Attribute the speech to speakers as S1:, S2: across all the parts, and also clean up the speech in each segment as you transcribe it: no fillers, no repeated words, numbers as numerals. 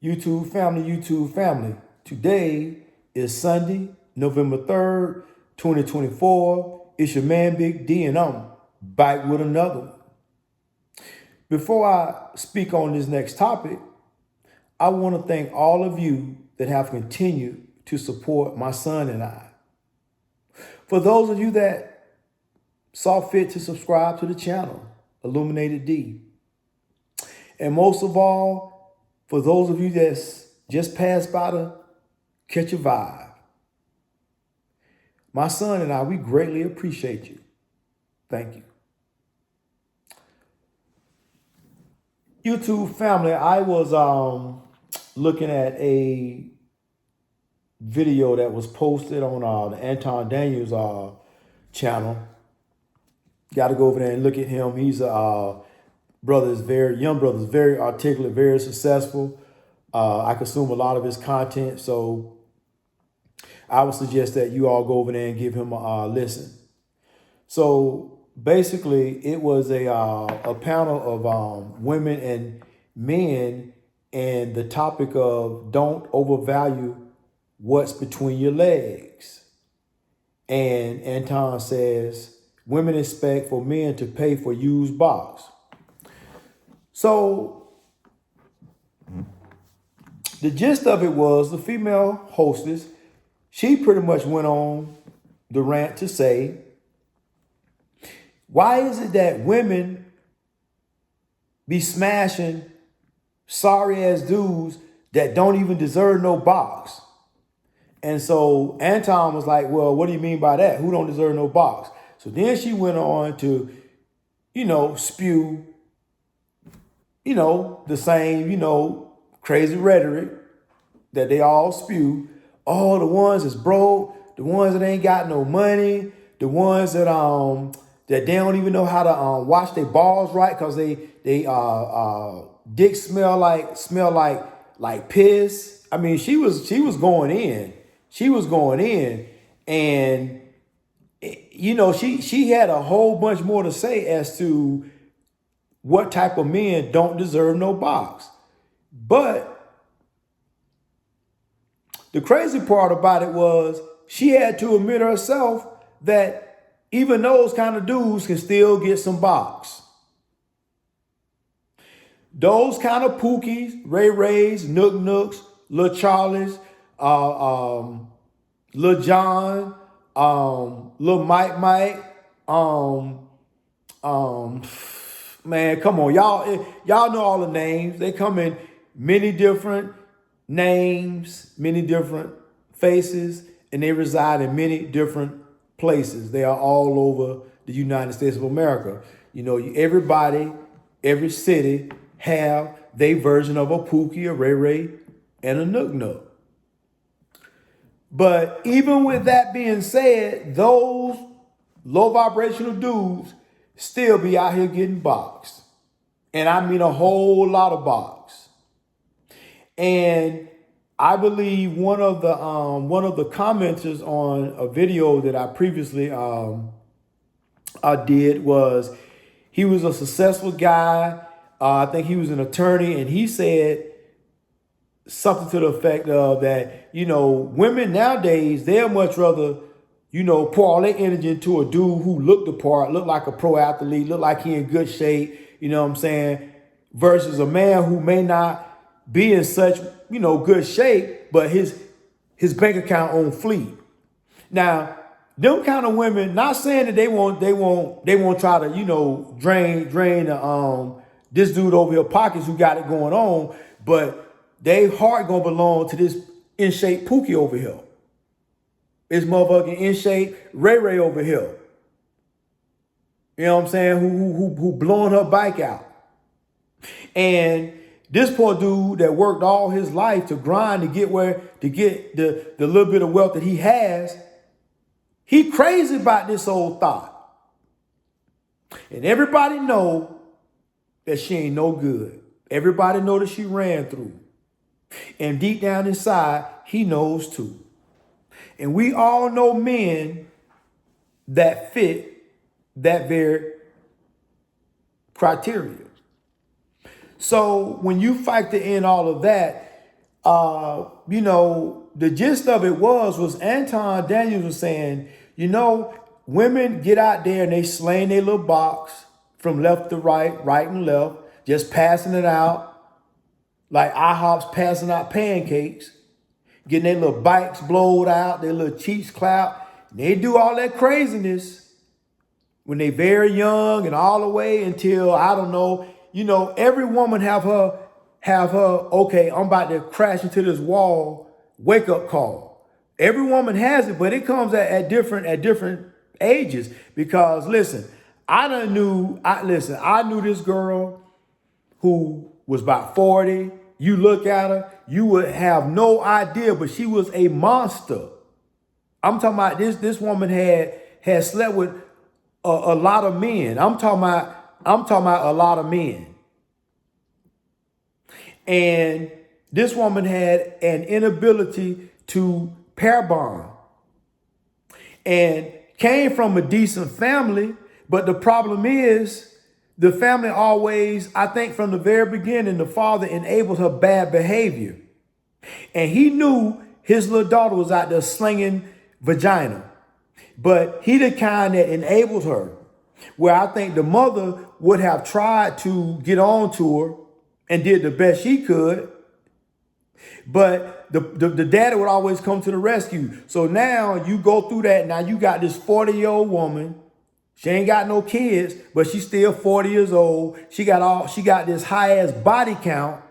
S1: YouTube family. Today is Sunday, November 3rd, 2024. It's your man, Big D, and I'm back with another one. Before I speak on this next topic, I want to thank all of you that have continued to support my son and I. For those of you that saw fit to subscribe to the channel, Illuminated D. And most of all, for those of you that's just passed by to catch a vibe. My son and I, we greatly appreciate you. Thank you. YouTube family, I was looking at a video that was posted on the Anton Daniels channel. Got to go over there and look at him. He's a young brother, very articulate, very successful. I consume a lot of his content, so I would suggest that you all go over there and give him a listen. So basically, it was a panel of women and men, and the topic of don't overvalue what's between your legs. And Anton says, women expect for men to pay for used box. So the gist of it was the female hostess, she pretty much went on the rant to say, why is it that women be smashing sorry ass dudes that don't even deserve no box? And so Anton was like, well, what do you mean by that? Who don't deserve no box? So then she went on to, spew, the same, crazy rhetoric that they all spew. Oh, the ones that's broke, the ones that ain't got no money, the ones that they don't even know how to wash their balls right because they dick smell like piss. I mean, she was going in. She was going in, and she had a whole bunch more to say as to what type of men don't deserve no box. But the crazy part about it was she had to admit herself that even those kind of dudes can still get some box. Those kind of Pookies, Ray Rays, Nook Nooks, Lil Charlies, Lil John, Lil Mike, man, come on, y'all know all the names. They come in many different names, many different faces, and they reside in many different places. They are all over the United States of America. Everybody, every city have their version of a Pookie, a Ray Ray, and a Nook Nook. But even with that being said, those low vibrational dudes still be out here getting boxed. And I mean a whole lot of box. And I believe one of the commenters on a video that I previously I did was, he was a successful guy. I think he was an attorney, and he said something to the effect of that, women nowadays, they'll much rather, pour all their energy into a dude who looked the part, looked like a pro athlete, looked like he in good shape, you know what I'm saying, versus a man who may not be in such, good shape, but his bank account on fleek. Now, them kind of women, not saying that they won't try to, drain this dude over here pockets who got it going on, but they heart gonna belong to this in shape Pookie over here. This motherfucking in shape Ray Ray over here. You know what I'm saying? Who blowing her bike out. And this poor dude that worked all his life to grind to get the little bit of wealth that he has, he crazy about this old thought. And everybody know that she ain't no good. Everybody know that she ran through. And deep down inside, he knows too. And we all know men that fit that very criteria. So when you factor in all of that, the gist of it was Anton Daniels was saying, women get out there and they slaying their little box from left to right, right and left, just passing it out like IHOP's passing out pancakes, getting their little bikes blowed out, their little cheeks clapped. And they do all that craziness when they very young and all the way until, I don't know, every woman have her, okay, I'm about to crash into this wall, wake up call. Every woman has it, but it comes at different ages. Because listen, I knew this girl who was about 40. You look at her, you would have no idea, but she was a monster. I'm talking about this woman had slept with a lot of men. I'm talking about a lot of men. And this woman had an inability to pair bond and came from a decent family. But the problem is the family always, I think from the very beginning, the father enabled her bad behavior. And he knew his little daughter was out there slinging vagina. But he the kind that enabled her, where I think the mother would have tried to get on to her and did the best she could. But the daddy would always come to the rescue. So now you go through that. Now you got this 40-year-old woman. She ain't got no kids, but she's still 40 years old. She got this high ass body count.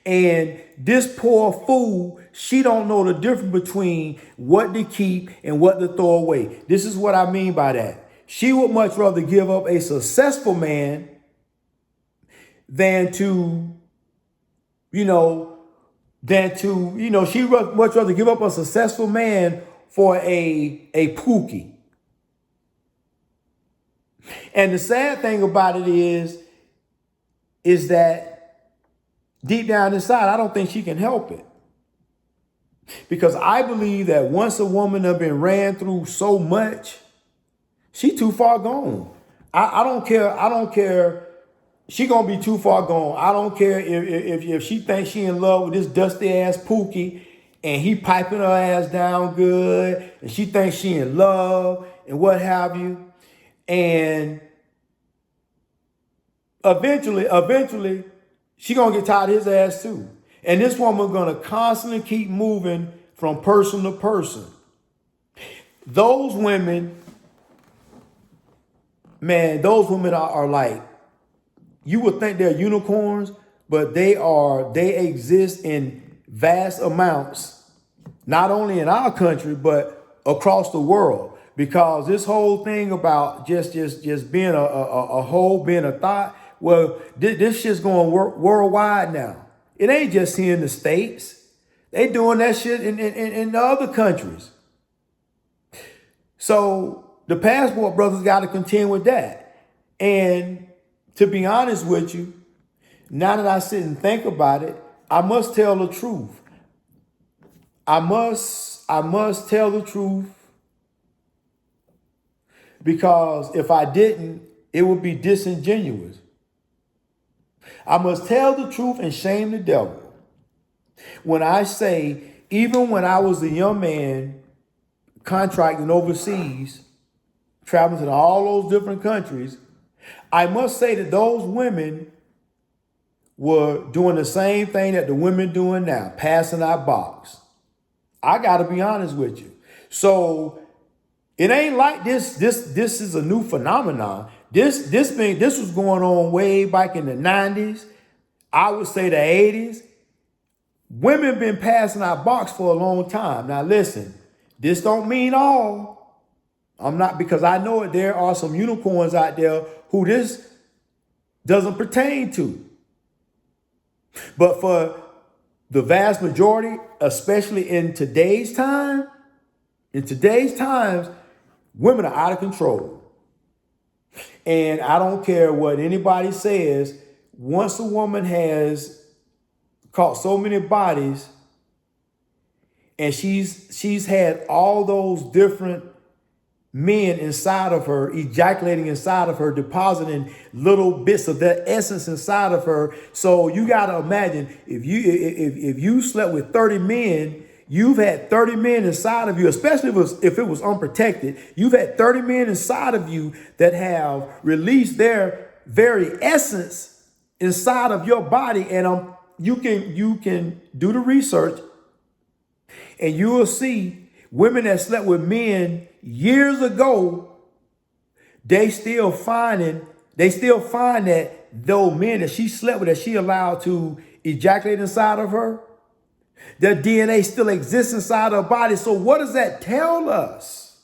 S1: And this poor fool, she don't know the difference between what to keep and what to throw away. This is what I mean by that. She would much rather give up a successful man than to, she'd much rather give up a successful man for a pookie. And the sad thing about it is that deep down inside, I don't think she can help it. Because I believe that once a woman has been ran through so much, she too far gone. I don't care. She gonna be too far gone. I don't care if she thinks she in love with this dusty ass Pookie and he piping her ass down good and she thinks she in love and what have you. And eventually, she gonna get tired of his ass too. And this woman gonna constantly keep moving from person to person. Those women, man, are like, you would think they're unicorns, but they exist in vast amounts, not only in our country, but across the world. Because this whole thing about just being a whole, being a thought, well, this shit's going worldwide now. It ain't just here in the States. They doing that shit in the other countries. So the passport brothers got to contend with that. And to be honest with you, now that I sit and think about it, I must tell the truth. I must tell the truth. Because if I didn't, it would be disingenuous. I must tell the truth and shame the devil. When I say, even when I was a young man contracting overseas, traveling to all those different countries, I must say that those women were doing the same thing that the women doing now, passing out box. I got to be honest with you. So it ain't like this is a new phenomenon. This was going on way back in the 90s. I would say the 80s. Women been passing out box for a long time. Now listen, this don't mean all. I'm not, because I know there are some unicorns out there who this doesn't pertain to. But for the vast majority, especially in today's times, women are out of control. And I don't care what anybody says, once a woman has caught so many bodies and she's had all those different men inside of her, ejaculating inside of her, depositing little bits of that essence inside of her. So you got to imagine if you slept with 30 men, you've had 30 men inside of you, especially if it was unprotected. You've had 30 men inside of you that have released their very essence inside of your body. And you can do the research, and you will see women that slept with men years ago, they still find that those men that she slept with, that she allowed to ejaculate inside of her, their DNA still exists inside her body. So what does that tell us?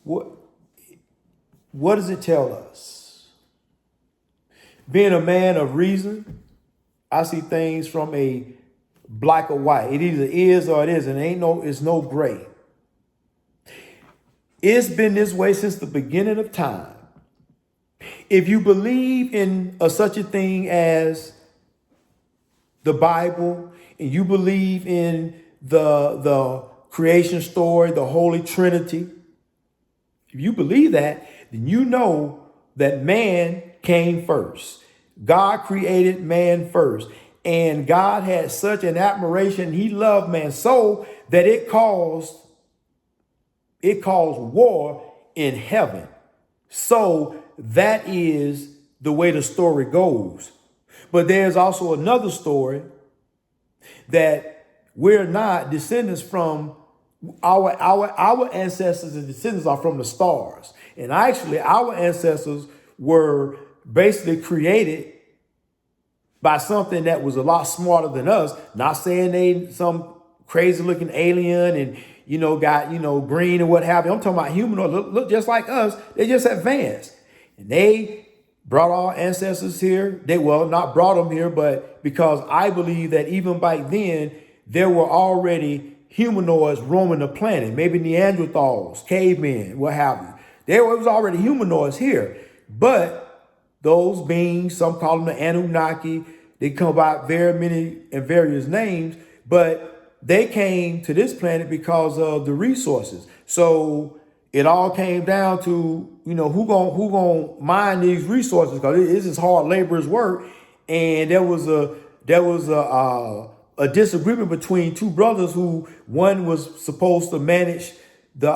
S1: What does it tell us? Being a man of reason, I see things from a black or white. It either is or it isn't. It's no gray. It's been this way since the beginning of time. If you believe in such a thing as the Bible, and you believe in the creation story, the Holy Trinity, if you believe that, then you know that man came first. God created man first. And God had such an admiration. He loved man so that it caused war in heaven. So that is the way the story goes. But there's also another story that we're not descendants from our ancestors, and descendants are from the stars. And actually our ancestors were basically created by something that was a lot smarter than us. Not saying they some crazy looking alien and, got, green and what have you. I'm talking about humanoid, look just like us. They just advanced. And they brought our ancestors here. Not brought them here, but because I believe that even back then, there were already humanoids roaming the planet. Maybe Neanderthals, cavemen, what have you. There was already humanoids here. But those beings, some call them the Anunnaki, they come by very many and various names, but they came to this planet because of the resources. So it all came down to, who gonna mine these resources, because this is hard laborers work. And there was a disagreement between two brothers who one was supposed to manage the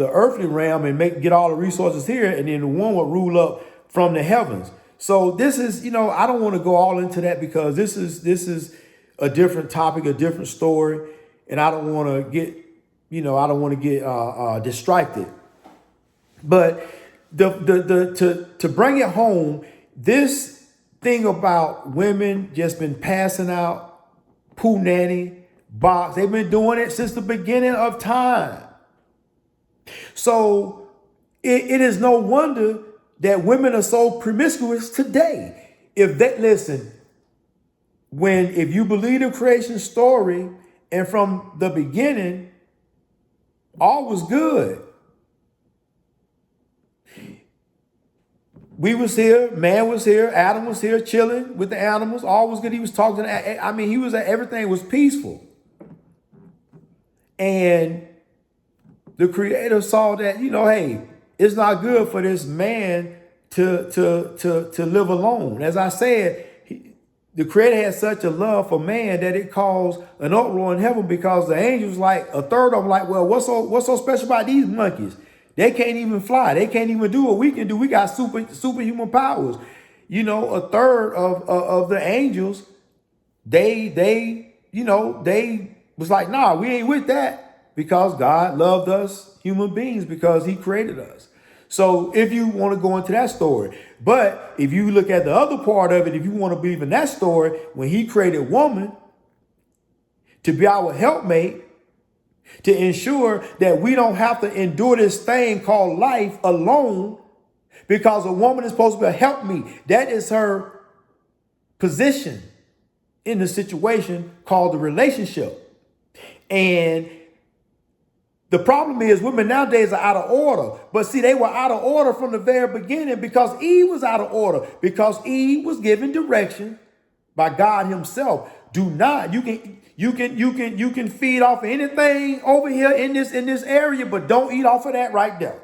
S1: earthly realm and get all the resources here, and then the one would rule up from the heavens. So this is, I don't want to go all into that because this is a different topic, a different story, and I don't want to get, distracted. But to bring it home, this thing about women just been passing out poo nanny box. They've been doing it since the beginning of time. So it is no wonder that women are so promiscuous today. If you believe the creation story and from the beginning, all was good. We was here, man was here, Adam was here chilling with the animals, all was good. He was talking, everything was peaceful. And the Creator saw that, hey, it's not good for this man to live alone. As I said, the Creator had such a love for man that it caused an uproar in heaven, because the angels, like a third of them, like, well, what's so special about these monkeys? They can't even fly. They can't even do what we can do. We got superhuman powers. A third of the angels, they was like, nah, we ain't with that, because God loved us human beings because He created us. So if you want to go into that story, but if you look at the other part of it, if you want to believe in that story, when He created woman to be our helpmate, to ensure that we don't have to endure this thing called life alone, because a woman is supposed to be a helpmeet. That is her position in the situation called the relationship. And the problem is women nowadays are out of order. But see, they were out of order from the very beginning because Eve was out of order, because Eve was given direction by God Himself. Do not. You can feed off anything over here in this area, but don't eat off of that right there.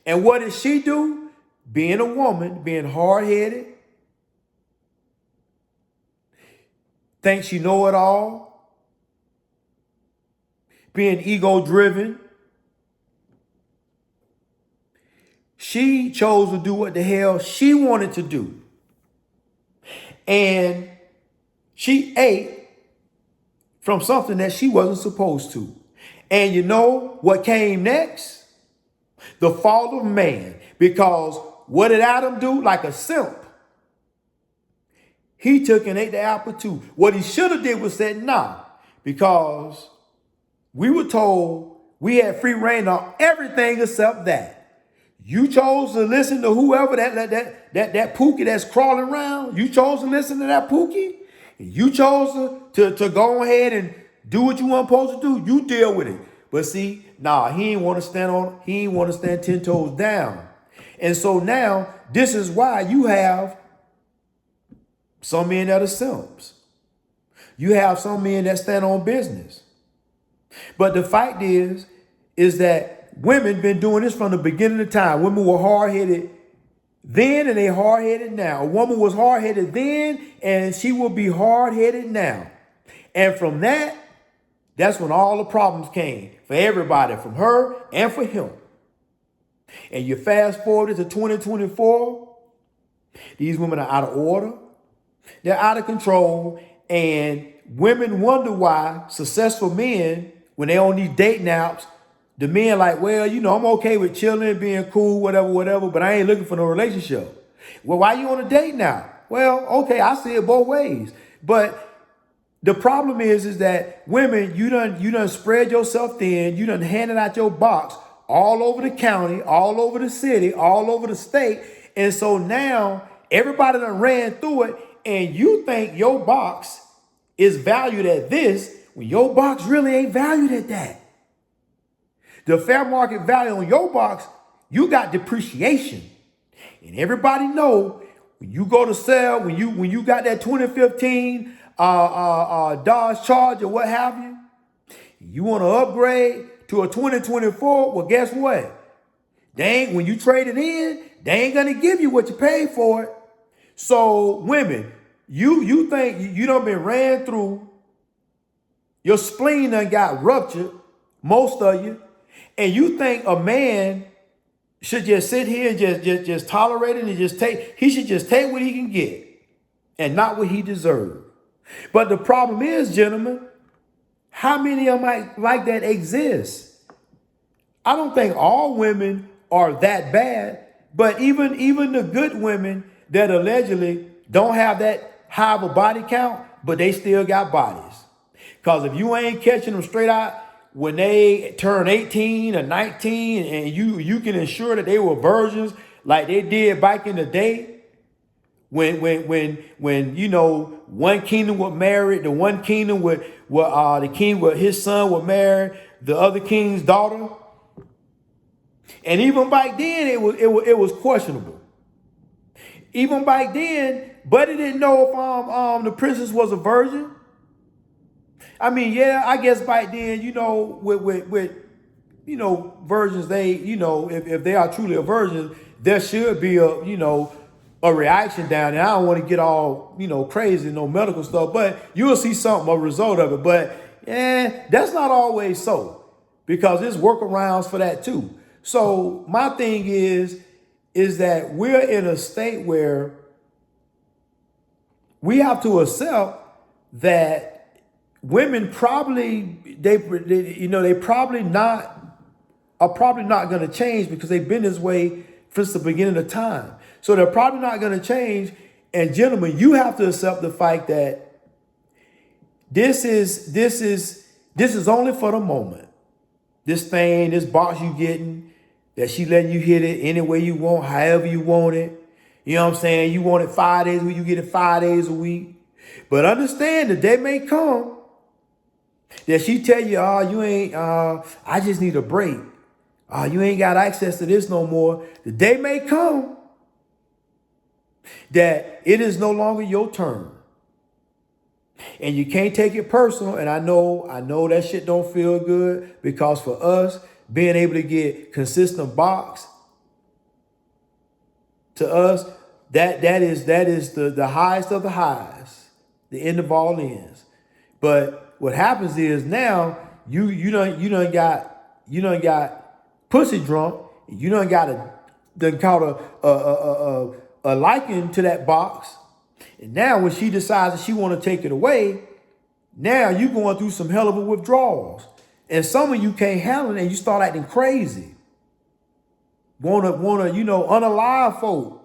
S1: And what does she do? Being a woman, being hard-headed, thinks she know it all, being ego-driven. She chose to do what the hell she wanted to do. And she ate from something that she wasn't supposed to. And you know what came next? The fall of man. Because what did Adam do? Like a simp. He took and ate the apple too. What he should have did was said, nah. Because we were told we had free reign on everything except that. You chose to listen to whoever that pookie that's crawling around. You chose to listen to that pookie. You chose to go ahead and do what you weren't supposed to do. You deal with it. But see, nah, he ain't want to stand 10 toes down. And so now this is why you have some men that are simps. You have some men that stand on business. But the fact is that women been doing this from the beginning of time. Women were hard-headed then and they hard-headed now. A woman was hard-headed then and she will be hard-headed now. And from that's when all the problems came for everybody, from her and for him. And you fast forward to 2024, these women are out of order. They're out of control. And women wonder why successful men, when they on these dating apps, the men like, well, you know, I'm okay with chilling, being cool, whatever, but I ain't looking for no relationship. Well, why you on a date now? Well, okay, I see it both ways. But the problem is that women, you done spread yourself thin, you done handed out your box all over the county, all over the city, all over the state. And so now everybody done ran through it, and you think your box is valued at this when your box really ain't valued at that. The fair market value on your box, you got depreciation. And everybody know when you go to sell, when you got that 2015 Dodge Charger, what have you, you want to upgrade to a 2024, well, guess what? When you trade it in, they ain't gonna give you what you paid for it. So women, you think you done been ran through, your spleen done got ruptured, most of you, and you think a man should just sit here and just tolerate it and he should just take what he can get and not what he deserves. But the problem is, gentlemen, how many of them like that exist? I don't think all women are that bad, but even the good women that allegedly don't have that high of a body count, but they still got bodies. Because if you ain't catching them straight out when they turn 18 or 19 and you can ensure that they were virgins like they did back in the day, when you know, one kingdom was married, the one kingdom the king with his son would marry the other king's daughter. And even back then it was questionable. Even back then, Buddy didn't know if the princess was a virgin. I mean, yeah, I guess back then, you know, with you know, virgins, they, you know, if they are truly a virgin, there should be a reaction down there. I don't want to get all, you know, crazy, no medical stuff, but you'll see something, a result of it. But yeah, that's not always so, because there's workarounds for that too. So my thing is that we're in a state where we have to accept that women probably are probably not going to change, because they've been this way since the beginning of time. So they're probably not going to change. And gentlemen, you have to accept the fact that this is only for the moment. This box you getting, that she letting you hit it any way you want, however you want it. You know what I'm saying? You want it 5 days a week, you get it 5 days a week. But understand that day may come that she tell you, you ain't, I just need a break. You ain't got access to this no more. The day may come that it is no longer your turn. And you can't take it personal. And I know that shit don't feel good, because for us, being able to get consistent box, to us, that is the highest of the highs, the end of all ends. But what happens is now you done got pussy drunk. You done caught a liking to that box. And now when she decides that she want to take it away, now you going through some hell of a withdrawals. And some of you can't handle it and you start acting crazy. Wanna, unalive folk.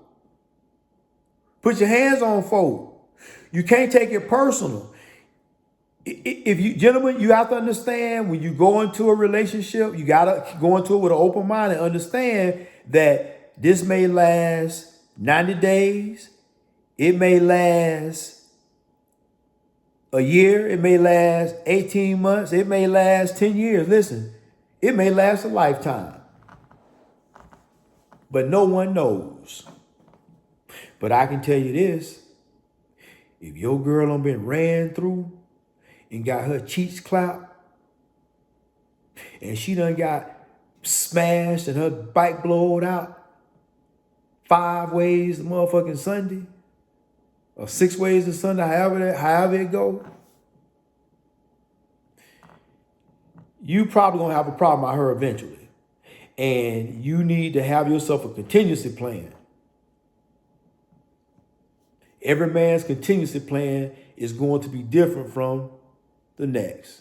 S1: Put your hands on folk. You can't take it personal. If you, gentlemen, you have to understand, when you go into a relationship, you gotta go into it with an open mind and understand that this may last 90 days. It may last a year. It may last 18 months. It may last 10 years. Listen, it may last a lifetime. But no one knows. But I can tell you this. If your girl done been ran through and got her cheeks clapped, and she done got smashed and her bike blowed out 5 ways to motherfucking Sunday, or 6 ways to Sunday, however it go, you probably gonna have a problem with her eventually. And you need to have yourself a contingency plan. Every man's contingency plan is going to be different from the next.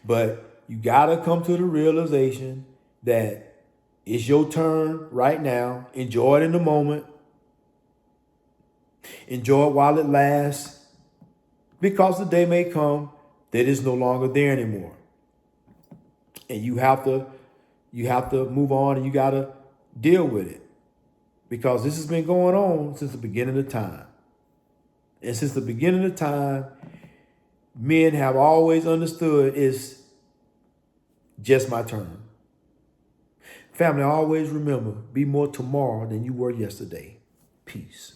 S1: But you gotta come to the realization that it's your turn right now. Enjoy it in the moment. Enjoy it while it lasts, because the day may come that it's no longer there anymore. And you have to move on, and you gotta deal with it, because this has been going on since the beginning of time. And since the beginning of time, men have always understood it's just my turn. Family, always remember, be more tomorrow than you were yesterday. Peace.